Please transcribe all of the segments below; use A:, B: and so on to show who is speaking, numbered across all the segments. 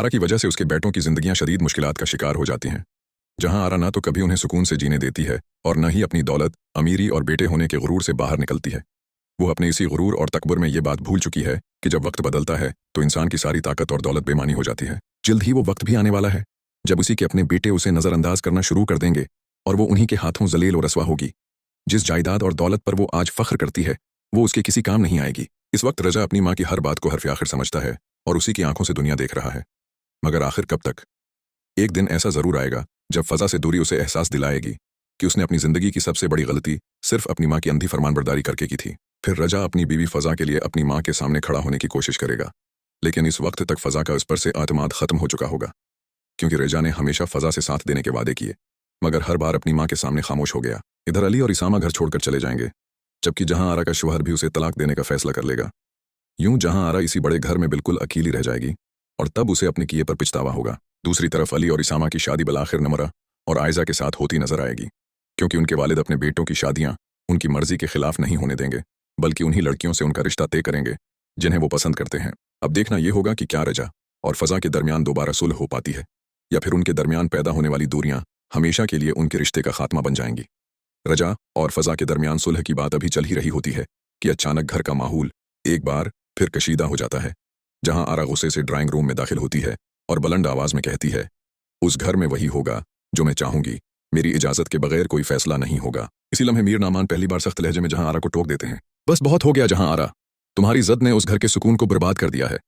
A: आरा की वजह से उसके बेटों की जिंदगियां शदीद मुश्किलात का शिकार हो जाती हैं। जहां आरा ना तो कभी उन्हें सुकून से जीने देती है और न ही अपनी दौलत, अमीरी और बेटे होने के गुरूर से बाहर निकलती है। वो अपने इसी गुरूर और तकबर में ये बात भूल चुकी है कि जब वक्त बदलता है तो इंसान की सारी ताकत और दौलत बेमानी हो जाती है। जल्द ही वो वक्त भी आने वाला है जब उसी के अपने बेटे उसे नजरअंदाज करना शुरू कर देंगे और वो उन्हीं के हाथों जलील और रसवा होगी। जिस जायदाद और दौलत पर वो आज फख्र करती है वो उसके किसी काम नहीं आएगी। इस वक्त रजा अपनी माँ की हर बात को हरफ आखिर समझता है और उसी की आंखों से दुनिया देख रहा है। मगर आखिर कब तक? एक दिन ऐसा जरूर आएगा जब फजा से दूरी उसे एहसास दिलाएगी कि उसने अपनी जिंदगी की सबसे बड़ी गलती सिर्फ अपनी माँ की अंधी फरमानबरदारी करके की थी। फिर रजा अपनी बीवी फजा के लिए अपनी माँ के सामने खड़ा होने की कोशिश करेगा, लेकिन इस वक्त तक फजा का उस पर से आतमाद खत्म हो चुका होगा, क्योंकि रजा ने हमेशा फजा से साथ देने के वादे किए मगर हर बार अपनी माँ के सामने खामोश हो गया। इधर अली और इसामा घर छोड़कर चले जाएंगे, जबकि जहां आरा का शौहर भी उसे तलाक देने का फैसला कर लेगा। यूं जहां आरा इसी बड़े घर में बिल्कुल अकेली रह जाएगी और तब उसे अपने किए पर पछतावा होगा। दूसरी तरफ अली और इसामा की शादी बलाखिर नमरा और आयजा के साथ होती नजर आएगी, क्योंकि उनके वालिद अपने बेटों की शादियां उनकी मर्जी के खिलाफ नहीं होने देंगे, बल्कि उन्हीं लड़कियों से उनका रिश्ता तय करेंगे जिन्हें वो पसंद करते हैं। अब देखना यह होगा कि क्या रजा और फजा के दरमियान दोबारा सुलह हो पाती है या फिर उनके दरमियान पैदा होने वाली दूरियां हमेशा के लिए उनके रिश्ते का खात्मा बन जाएंगी। रजा और फजा के दरमियान सुलह की बात अभी चल ही रही होती है कि अचानक घर का माहौल एक बार फिर कशीदा हो जाता है। जहां आरा गुस्से से ड्राइंग रूम में दाखिल होती है और बुलंद आवाज में कहती है, उस घर में वही होगा जो मैं चाहूंगी, मेरी इजाजत के बगैर कोई फैसला नहीं होगा। इसी लम्हे मीर नामान पहली बार सख्त लहजे में जहां आरा को टोक देते हैं, बस बहुत हो गया जहां आरा, तुम्हारी जद ने उस घर के सुकून को बर्बाद कर दिया है।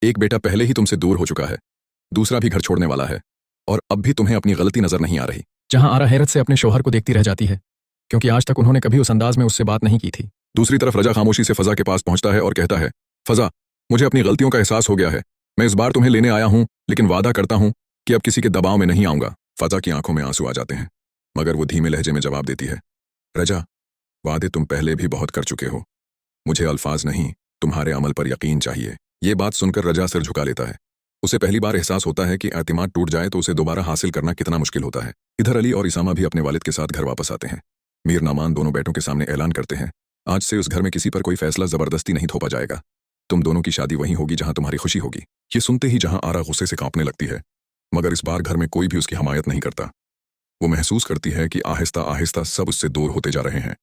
A: एक बेटा पहले ही तुमसे दूर हो चुका है, दूसरा भी घर छोड़ने वाला है और अब भी तुम्हें अपनी गलती नजर नहीं आ रही।
B: जहां आरा हैरत से अपने शौहर को देखती रह जाती है, क्योंकि आज तक उन्होंने कभी उस अंदाज में उससे बात नहीं की थी।
A: दूसरी तरफ रजा खामोशी से फजा के पास पहुंचता है और कहता है, फजा, मुझे अपनी गलतियों का एहसास हो गया है। मैं इस बार तुम्हें लेने आया हूं, लेकिन वादा करता हूं कि अब किसी के दबाव में नहीं आऊंगा। फजा की आंखों में आंसू आ जाते हैं, मगर वो धीमे लहजे में जवाब देती है, रजा, वादे तुम पहले भी बहुत कर चुके हो, मुझे अल्फाज नहीं तुम्हारे अमल पर यकीन चाहिए। ये बात सुनकर रजा सिर झुका लेता है। उसे पहली बार एहसास होता है कि एतमाद टूट जाए तो उसे दोबारा हासिल करना कितना मुश्किल होता है। इधर अली और इसामा भी अपने वालिद के साथ घर वापस आते हैं। मीर नामान दोनों बेटों के सामने ऐलान करते हैं, आज से उस घर में किसी पर कोई फैसला जबरदस्ती नहीं थोपा जाएगा। तुम दोनों की शादी वहीं होगी जहां तुम्हारी खुशी होगी। ये सुनते ही जहां आरा गुस्से से कांपने लगती है, मगर इस बार घर में कोई भी उसकी हमायत नहीं करता। वो महसूस करती है कि आहिस्ता आहिस्ता सब उससे दूर होते जा रहे हैं।